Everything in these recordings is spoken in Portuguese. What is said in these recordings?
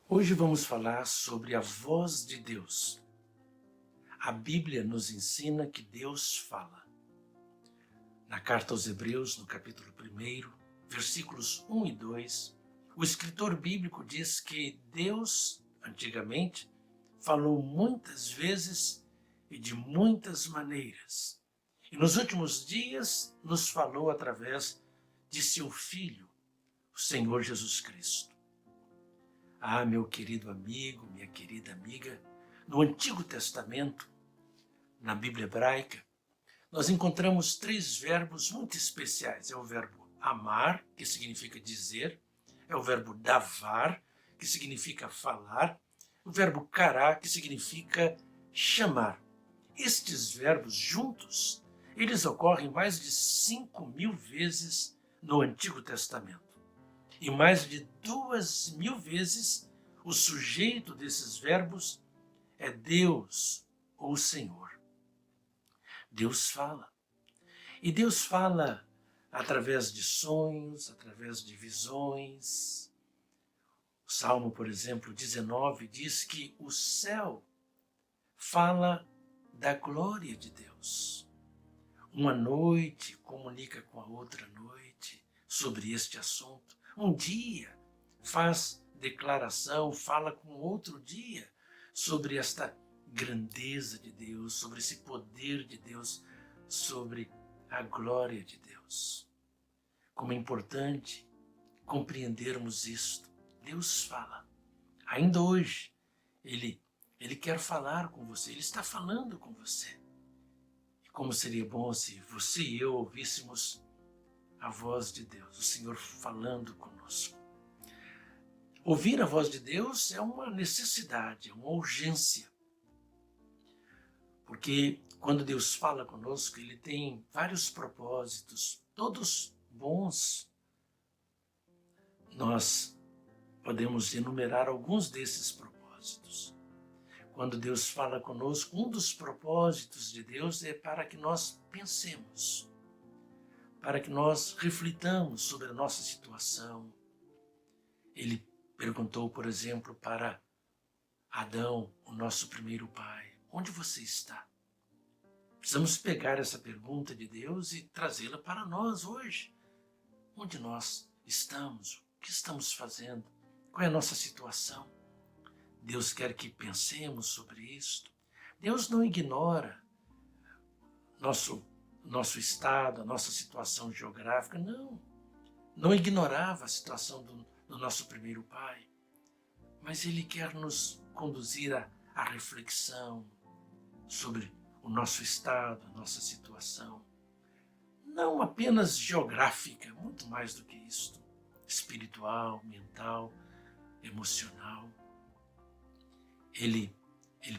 Hoje vamos falar sobre a voz de Deus. A Bíblia nos ensina que Deus fala. Na carta aos Hebreus, no capítulo 1, versículos 1 e 2, o escritor bíblico diz que Deus, antigamente, falou muitas vezes e de muitas maneiras. E nos últimos dias nos falou através de seu Filho, o Senhor Jesus Cristo. Ah, meu querido amigo, minha querida amiga, no Antigo Testamento, na Bíblia hebraica, nós encontramos 3 verbos muito especiais. É o verbo amar, que significa dizer, é o verbo davar, que significa falar, o verbo kará, que significa chamar. Estes verbos juntos, eles ocorrem mais de 5.000 vezes no Antigo Testamento. E mais de 2.000 vezes o sujeito desses verbos é Deus ou Senhor. Deus fala. E Deus fala através de sonhos, através de visões. O Salmo, por exemplo, 19 diz que o céu fala da glória de Deus. Uma noite comunica com a outra noite sobre este assunto. Um dia faz declaração, fala com outro dia sobre esta grandeza de Deus, sobre esse poder de Deus, sobre a glória de Deus. Como é importante compreendermos isto. Deus fala. Ainda hoje, Ele quer falar com você, Ele está falando com você. E como seria bom se você e eu ouvíssemos a voz de Deus, o Senhor falando conosco. Ouvir a voz de Deus é uma necessidade, é uma urgência. Porque quando Deus fala conosco, Ele tem vários propósitos, todos bons. Nós podemos enumerar alguns desses propósitos. Quando Deus fala conosco, um dos propósitos de Deus é para que nós pensemos, para que nós reflitamos sobre a nossa situação. Ele perguntou, por exemplo, para Adão, o nosso primeiro pai, onde você está? Precisamos pegar essa pergunta de Deus e trazê-la para nós hoje. Onde nós estamos? O que estamos fazendo? Qual é a nossa situação? Deus quer que pensemos sobre isto. Deus não ignora nosso estado, a nossa situação geográfica, não. Não ignorava a situação do nosso primeiro pai, mas Ele quer nos conduzir à reflexão sobre o nosso estado, a nossa situação, não apenas geográfica, muito mais do que isto, espiritual, mental, emocional. Ele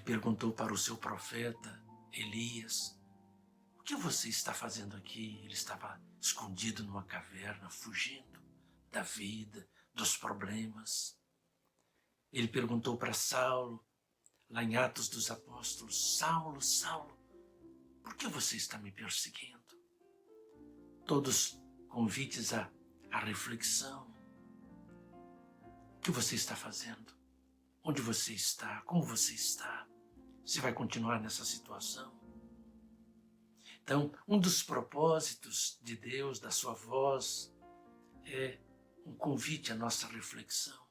perguntou para o seu profeta Elias, o que você está fazendo aqui? Ele estava escondido numa caverna, fugindo da vida, dos problemas. Ele perguntou para Saulo, lá em Atos dos Apóstolos, Saulo, Saulo, por que você está me perseguindo? Todos convites à reflexão. O que você está fazendo? Onde você está? Como você está? Você vai continuar nessa situação? Então, um dos propósitos de Deus, da sua voz, é um convite à nossa reflexão.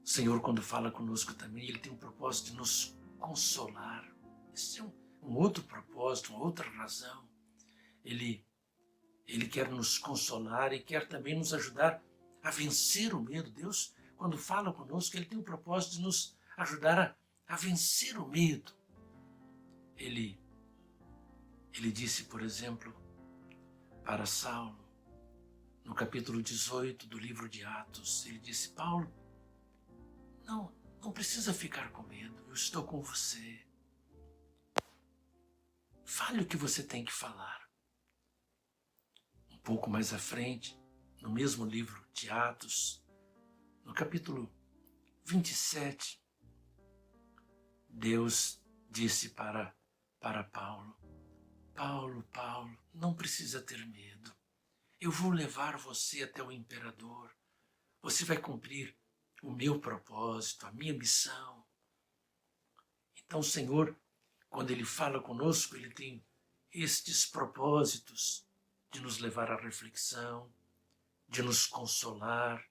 O Senhor, quando fala conosco também, Ele tem um propósito de nos consolar. Esse é um outro propósito, uma outra razão. Ele quer nos consolar e quer também nos ajudar a vencer o medo. Deus, quando fala conosco, Ele tem o propósito de nos ajudar a vencer o medo. Ele disse, por exemplo, para Saulo, no capítulo 18 do livro de Atos, ele disse, Paulo, não precisa ficar com medo, eu estou com você. Fale o que você tem que falar. Um pouco mais à frente, no mesmo livro de Atos, no capítulo 27, Deus disse para Paulo, Paulo, não precisa ter medo. Eu vou levar você até o imperador. Você vai cumprir o meu propósito, a minha missão. Então, o Senhor, quando Ele fala conosco, Ele tem estes propósitos de nos levar à reflexão, de nos consolar,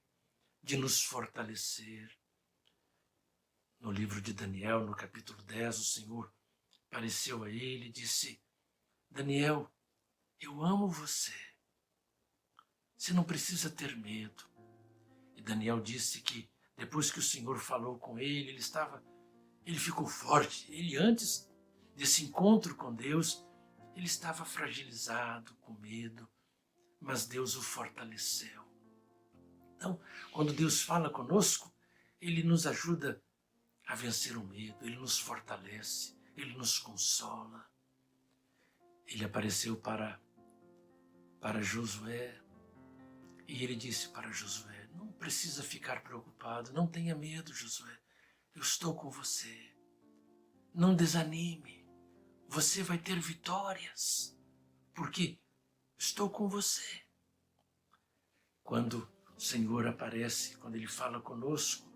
de nos fortalecer. No livro de Daniel, no capítulo 10, o Senhor apareceu a ele e disse: Daniel, eu amo você. Você não precisa ter medo. E Daniel disse que depois que o Senhor falou com ele, ele ficou forte. Ele, antes desse encontro com Deus, ele estava fragilizado, com medo, mas Deus o fortaleceu. Então, quando Deus fala conosco, Ele nos ajuda a vencer o medo, Ele nos fortalece, Ele nos consola. Ele apareceu para Josué e ele disse para Josué: não precisa ficar preocupado, não tenha medo, Josué, eu estou com você. Não desanime, você vai ter vitórias, porque estou com você. Quando o Senhor aparece, quando Ele fala conosco,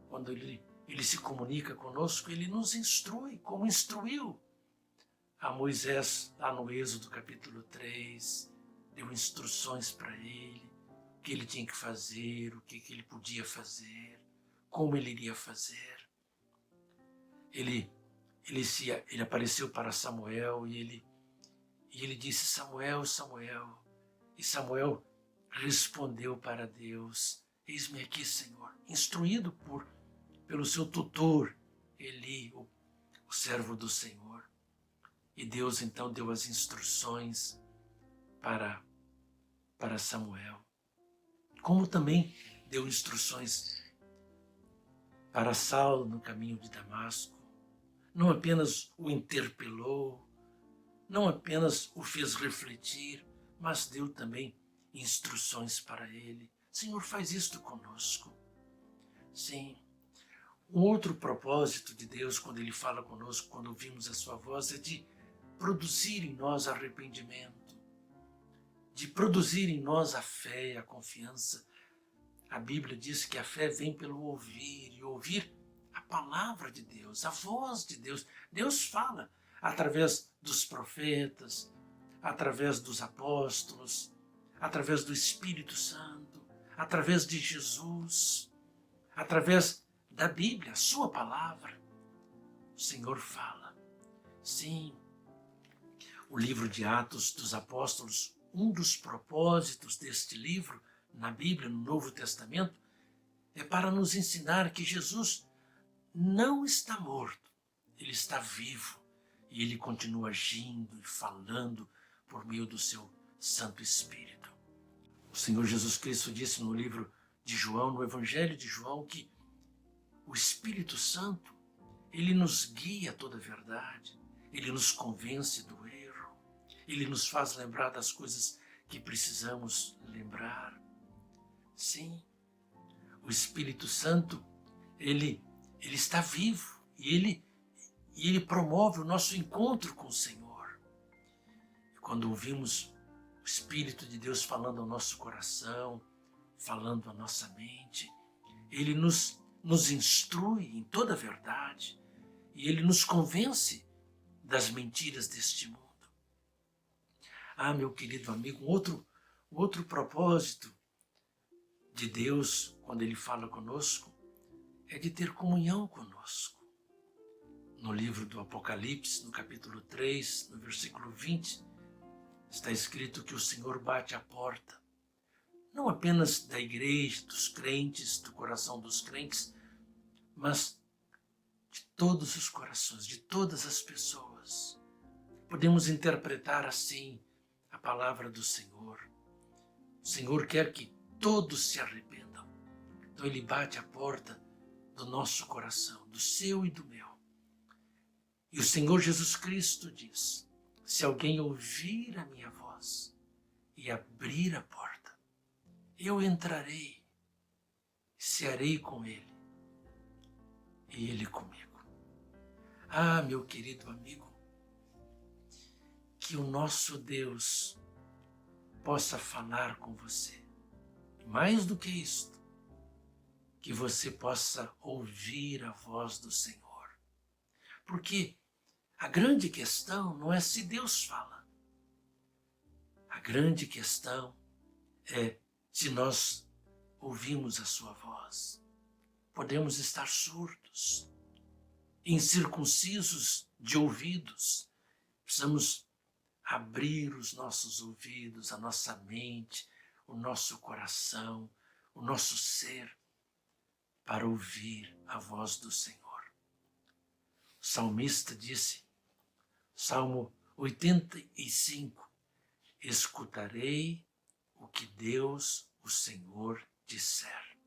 quando Ele se comunica conosco, Ele nos instrui, como instruiu a Moisés, lá no Êxodo capítulo 3, deu instruções para ele, o que ele tinha que fazer, o que ele podia fazer, como ele iria fazer. Ele apareceu para Samuel e ele disse: Samuel, Samuel. E Samuel respondeu para Deus: eis-me aqui, Senhor, instruído pelo seu tutor, Eli, o servo do Senhor. E Deus então deu as instruções para Samuel, como também deu instruções para Saulo no caminho de Damasco. Não apenas o interpelou, não apenas o fez refletir, mas deu também instruções para ele. Senhor, faz isto conosco. Sim. Um outro propósito de Deus, quando Ele fala conosco, quando ouvimos a sua voz, é de produzir em nós arrependimento, de produzir em nós a fé e a confiança. A Bíblia diz que a fé vem pelo ouvir, e ouvir a palavra de Deus, a voz de Deus. Deus fala através dos profetas, através dos apóstolos, através do Espírito Santo, através de Jesus, através da Bíblia, a sua palavra. O Senhor fala. Sim, o livro de Atos dos Apóstolos, um dos propósitos deste livro, na Bíblia, no Novo Testamento, é para nos ensinar que Jesus não está morto, Ele está vivo e Ele continua agindo e falando por meio do seu Santo Espírito. O Senhor Jesus Cristo disse no livro de João, no Evangelho de João, que o Espírito Santo, Ele nos guia a toda a verdade, Ele nos convence do erro, Ele nos faz lembrar das coisas que precisamos lembrar. Sim, o Espírito Santo, Ele está vivo e Ele promove o nosso encontro com o Senhor. E quando ouvimos o Espírito de Deus falando ao nosso coração, falando à nossa mente, Ele nos instrui em toda a verdade e Ele nos convence das mentiras deste mundo. Ah, meu querido amigo, outro propósito de Deus, quando Ele fala conosco, é de ter comunhão conosco. No livro do Apocalipse, no capítulo 3, no versículo 20, está escrito que o Senhor bate à porta, não apenas da igreja, dos crentes, do coração dos crentes, mas de todos os corações, de todas as pessoas. Podemos interpretar assim a palavra do Senhor. O Senhor quer que todos se arrependam. Então Ele bate à porta do nosso coração, do seu e do meu. E o Senhor Jesus Cristo diz: se alguém ouvir a minha voz e abrir a porta, eu entrarei, cearei com ele e ele comigo. Ah, meu querido amigo, que o nosso Deus possa falar com você. E mais do que isto, que você possa ouvir a voz do Senhor. Porque a grande questão não é se Deus fala. A grande questão é se nós ouvimos a sua voz. Podemos estar surdos, incircuncisos de ouvidos. Precisamos abrir os nossos ouvidos, a nossa mente, o nosso coração, o nosso ser, para ouvir a voz do Senhor. O salmista disse, Salmo 85, escutarei o que Deus, o Senhor, disser.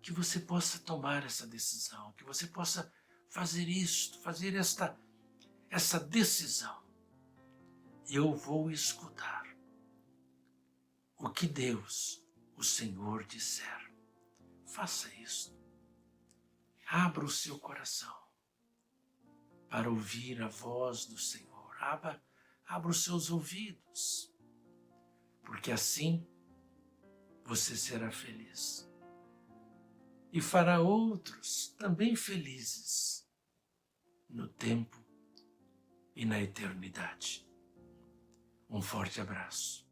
Que você possa tomar essa decisão, que você possa fazer isto, fazer essa decisão. Eu vou escutar o que Deus, o Senhor, disser. Faça isso. Abra o seu coração para ouvir a voz do Senhor. Abra os seus ouvidos, porque assim você será feliz. E fará outros também felizes no tempo e na eternidade. Um forte abraço.